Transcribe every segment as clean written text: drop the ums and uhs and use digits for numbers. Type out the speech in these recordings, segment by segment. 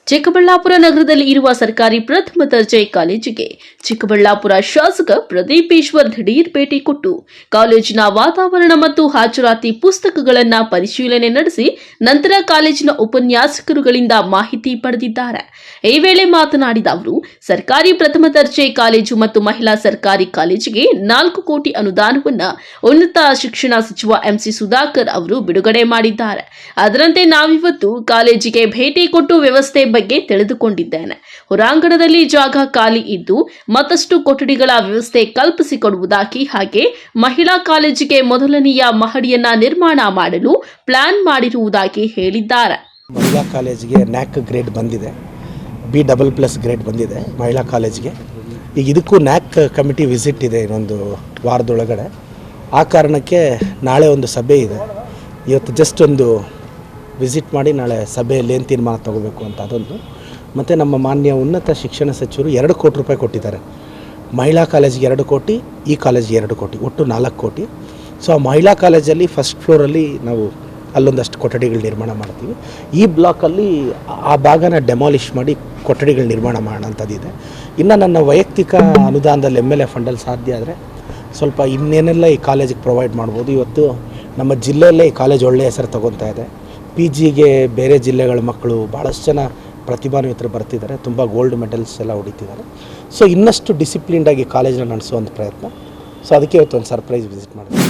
ಚಿಕ್ಕಬಳ್ಳಾಪುರ ನಗರದಲ್ಲಿ ಇರುವ ಸರ್ಕಾರಿ ಪ್ರಥಮ ದರ್ಜೆ ಕಾಲೇಜಿಗೆ ಚಿಕ್ಕಬಳ್ಳಾಪುರ ಶಾಸಕ ಪ್ರದೀಪ್ ಈಶ್ವರ್ ದಿಢೀರ್ ಭೇಟಿ ಕೊಟ್ಟು ಕಾಲೇಜಿನ ವಾತಾವರಣ ಮತ್ತು ಹಾಜರಾತಿ ಪುಸ್ತಕಗಳನ್ನು ಪರಿಶೀಲನೆ ನಡೆಸಿ ನಂತರ ಕಾಲೇಜಿನ ಉಪನ್ಯಾಸಕರುಗಳಿಂದ ಮಾಹಿತಿ ಪಡೆದಿದ್ದಾರೆ. ಈ ವೇಳೆ ಮಾತನಾಡಿದ ಅವರು, ಸರ್ಕಾರಿ ಪ್ರಥಮ ದರ್ಜೆ ಕಾಲೇಜು ಮತ್ತು ಮಹಿಳಾ ಸರ್ಕಾರಿ ಕಾಲೇಜಿಗೆ 4 ಕೋಟಿ ಅನುದಾನವನ್ನು ಉನ್ನತ ಶಿಕ್ಷಣ ಸಚಿವ ಎಂಸಿ ಸುಧಾಕರ್ ಅವರು ಬಿಡುಗಡೆ ಮಾಡಿದ್ದಾರೆ. ಅದರಂತೆ ನಾವಿವತ್ತು ಕಾಲೇಜಿಗೆ ಭೇಟಿ ಕೊಟ್ಟು ವ್ಯವಸ್ಥೆ ಬಗ್ಗೆ ತಿಳಿದುಕೊಂಡಿದ್ದೇನೆ. ಹೊರಾಂಗಣದಲ್ಲಿ ಜಾಗ ಖಾಲಿ ಇದ್ದು ಮತ್ತಷ್ಟು ಕೊಠಡಿಗಳ ವ್ಯವಸ್ಥೆ ಕಲ್ಪಿಸಿಕೊಡುವುದಾಗಿ, ಹಾಗೆ ಮಹಿಳಾ ಕಾಲೇಜಿಗೆ ಮೊದಲನೆಯ ಮಹಡಿಯನ್ನ ನಿರ್ಮಾಣ ಮಾಡಲು ಪ್ಲಾನ್ ಮಾಡಿರುವುದಾಗಿ ಹೇಳಿದ್ದಾರೆ. ಮಹಿಳಾ ಕಾಲೇಜಿಗೆ ನ್ಯಾಕ್ ಗ್ರೇಡ್ ಬಂದಿದೆ, B++ ಗ್ರೇಡ್ ಬಂದಿದೆ ಮಹಿಳಾ ಕಾಲೇಜಿಗೆ. ಈಗ ಇದಕ್ಕೂ ನ್ಯಾಕ್ ಕಮಿಟಿ ವಿಸಿಟ್ ಇದೆ ಇನ್ನೊಂದು ವಾರದೊಳಗಡೆ. ಆ ಕಾರಣಕ್ಕೆ ನಾಳೆ ಒಂದು ಸಭೆ ಇದೆ. ಇವತ್ತು ಜಸ್ಟ್ ಒಂದು ವಿಸಿಟ್ ಮಾಡಿ ನಾಳೆ ಸಭೆಯಲ್ಲಿ ಏನು ತೀರ್ಮಾನ ತಗೋಬೇಕು ಅಂತ ಅದೊಂದು. ಮತ್ತು ನಮ್ಮ ಮಾನ್ಯ ಉನ್ನತ ಶಿಕ್ಷಣ ಸಚಿವರು 2 ಕೋಟಿ ರೂಪಾಯಿ ಕೊಟ್ಟಿದ್ದಾರೆ. ಮಹಿಳಾ ಕಾಲೇಜಿಗೆ 2 ಕೋಟಿ, ಈ ಕಾಲೇಜಿಗೆ 2 ಕೋಟಿ, ಒಟ್ಟು 4 ಕೋಟಿ. ಸೊ ಆ ಮಹಿಳಾ ಕಾಲೇಜಲ್ಲಿ ಫಸ್ಟ್ ಫ್ಲೋರಲ್ಲಿ ನಾವು ಅಲ್ಲೊಂದಷ್ಟು ಕೊಠಡಿಗಳು ನಿರ್ಮಾಣ ಮಾಡ್ತೀವಿ. ಈ ಬ್ಲಾಕಲ್ಲಿ ಆ ಭಾಗನ ಡೆಮಾಲಿಷ್ ಮಾಡಿ ಕೊಠಡಿಗಳು ನಿರ್ಮಾಣ ಮಾಡೋಂಥದ್ದಿದೆ. ಇನ್ನು ನನ್ನ ವೈಯಕ್ತಿಕ ಅನುದಾನದಲ್ಲಿ MLA ಫಂಡಲ್ಲಿ ಸಾಧ್ಯ ಆದರೆ ಸ್ವಲ್ಪ ಇನ್ನೇನೆಲ್ಲ ಈ ಕಾಲೇಜಿಗೆ ಪ್ರೊವೈಡ್ ಮಾಡ್ಬೋದು. ಇವತ್ತು ನಮ್ಮ ಜಿಲ್ಲೆಯಲ್ಲೇ ಈ ಕಾಲೇಜ್ ಒಳ್ಳೆಯ ಹೆಸರು ತಗೊತಾ ಇದೆ. PGಗೆ ಬೇರೆ ಜಿಲ್ಲೆಗಳ ಮಕ್ಕಳು ಭಾಳಷ್ಟು ಜನ ಪ್ರತಿಭಾನ್ವಿತರು ಬರ್ತಿದ್ದಾರೆ, ತುಂಬ ಗೋಲ್ಡ್ ಮೆಡಲ್ಸ್ ಎಲ್ಲ ಹೊಡಿತಿದ್ದಾರೆ. ಸೊ ಇನ್ನಷ್ಟು ಡಿಸಿಪ್ಲಿನ್ಡಾಗಿ ಕಾಲೇಜನ್ನ ನಡೆಸುವಂಥ ಪ್ರಯತ್ನ. ಸೊ ಅದಕ್ಕೆ ಇವತ್ತು ಒಂದು ಸರ್ಪ್ರೈಸ್ ವಿಸಿಟ್ ಮಾಡಿದೆ.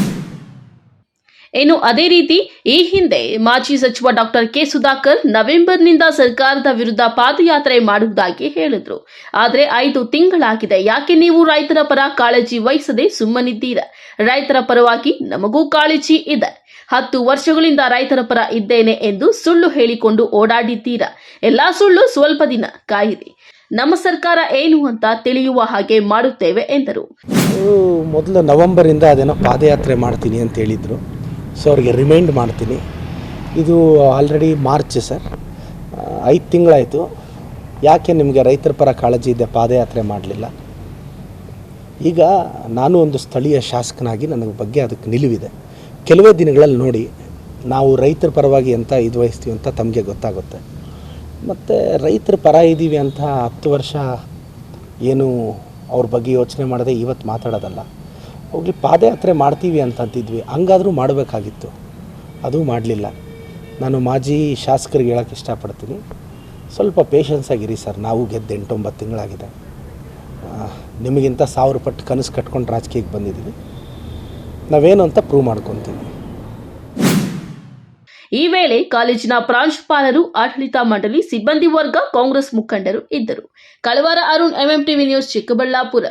ಇನ್ನು ಅದೇ ರೀತಿ ಈ ಹಿಂದೆ ಮಾಜಿ ಸಚಿವ ಡಾಕ್ಟರ್ ಕೆ ಸುಧಾಕರ್ ನವೆಂಬರ್ನಿಂದ ಸರ್ಕಾರದ ವಿರುದ್ಧ ಪಾದಯಾತ್ರೆ ಮಾಡುವುದಾಗಿ ಹೇಳಿದ್ರು. ಆದರೆ 5 ತಿಂಗಳಾಗಿದೆ, ಯಾಕೆ ನೀವು ರೈತರ ಪರ ಕಾಳಜಿ ವಹಿಸದೆ ಸುಮ್ಮನಿದ್ದೀರಾ? ರೈತರ ಪರವಾಗಿ ನಮಗೂ ಕಾಳಜಿ ಇದೆ. 10 ವರ್ಷಗಳಿಂದ ರೈತರ ಪರ ಇದ್ದೇನೆ ಎಂದು ಸುಳ್ಳು ಹೇಳಿಕೊಂಡು ಓಡಾಡಿದ್ದೀರಾ. ಎಲ್ಲಾ ಸುಳ್ಳು, ಸ್ವಲ್ಪ ದಿನ ಕಾಯಿರಿ. ನಮ್ಮ ಸರ್ಕಾರ ಏನು ಅಂತ ತಿಳಿಯುವ ಹಾಗೆ ಮಾಡುತ್ತೇವೆ ಎಂದರು. ಮೊದಲು ನವೆಂಬರಿಂದ ಅದೇನೋ ಪಾದಯಾತ್ರೆ ಮಾಡ್ತೀನಿ ಅಂತ ಹೇಳಿದರು. ಸೊ ಅವ್ರಿಗೆ ರಿಮೈಂಡ್ ಮಾಡ್ತೀನಿ. ಇದು ಆಲ್ರೆಡಿ ಮಾರ್ಚ್ ಸರ್, 5 ತಿಂಗಳಾಯಿತು. ಯಾಕೆ ನಿಮಗೆ ರೈತರ ಪರ ಕಾಳಜಿ ಇದೆ, ಪಾದಯಾತ್ರೆ ಮಾಡಲಿಲ್ಲ? ಈಗ ನಾನು ಒಂದು ಸ್ಥಳೀಯ ಶಾಸಕನಾಗಿ ನನಗೆ ಬಗ್ಗೆ ಅದಕ್ಕೆ ನಿಲುವಿದೆ. ಕೆಲವೇ ದಿನಗಳಲ್ಲಿ ನೋಡಿ ನಾವು ರೈತರ ಪರವಾಗಿ ಅಂತ ಇದು ವಹಿಸ್ತೀವಿ ಅಂತ ತಮಗೆ ಗೊತ್ತಾಗುತ್ತೆ. ಮತ್ತು ರೈತರ ಪರ ಇದ್ದೀವಿ ಅಂತ 10 ವರ್ಷ ಏನು ಅವ್ರ ಬಗ್ಗೆ ಯೋಚನೆ ಮಾಡದೆ ಇವತ್ತು ಮಾತಾಡೋದಲ್ಲ. ಹೋಗಲಿ, ಪಾದಯಾತ್ರೆ ಮಾಡ್ತೀವಿ ಅಂತಂತಿದ್ವಿ, ಹಂಗಾದರೂ ಮಾಡಬೇಕಾಗಿತ್ತು, ಅದು ಮಾಡಲಿಲ್ಲ. ನಾನು ಮಾಜಿ ಶಾಸಕರಿಗೆ ಹೇಳೋಕ್ಕೆ ಇಷ್ಟಪಡ್ತೀನಿ, ಸ್ವಲ್ಪ ಪೇಷನ್ಸ್ ಆಗಿರಿ ಸರ್. ನಾವು ಗೆದ್ದು 8-9 ತಿಂಗಳಾಗಿದೆ. ನಿಮಗಿಂತ 1000 ಪಟ್ಟು ಕನಸು ಕಟ್ಕೊಂಡು ರಾಜಕೀಯಕ್ಕೆ ಬಂದಿದ್ದೀವಿ. ನಾವೇನು ಅಂತ ಪ್ರೂವ್ ಮಾಡ್ಕೊತೀವಿ. ಈ ವೇಳೆ ಕಾಲೇಜಿನ ಪ್ರಾಂಶುಪಾಲರು, ಆಡಳಿತ ಮಂಡಳಿ, ಸಿಬ್ಬಂದಿ ವರ್ಗ, ಕಾಂಗ್ರೆಸ್ ಮುಖಂಡರು ಇದ್ದರು. ಕಳವಾರ ಅರುಣ್, MMTV ನ್ಯೂಸ್, ಚಿಕ್ಕಬಳ್ಳಾಪುರ.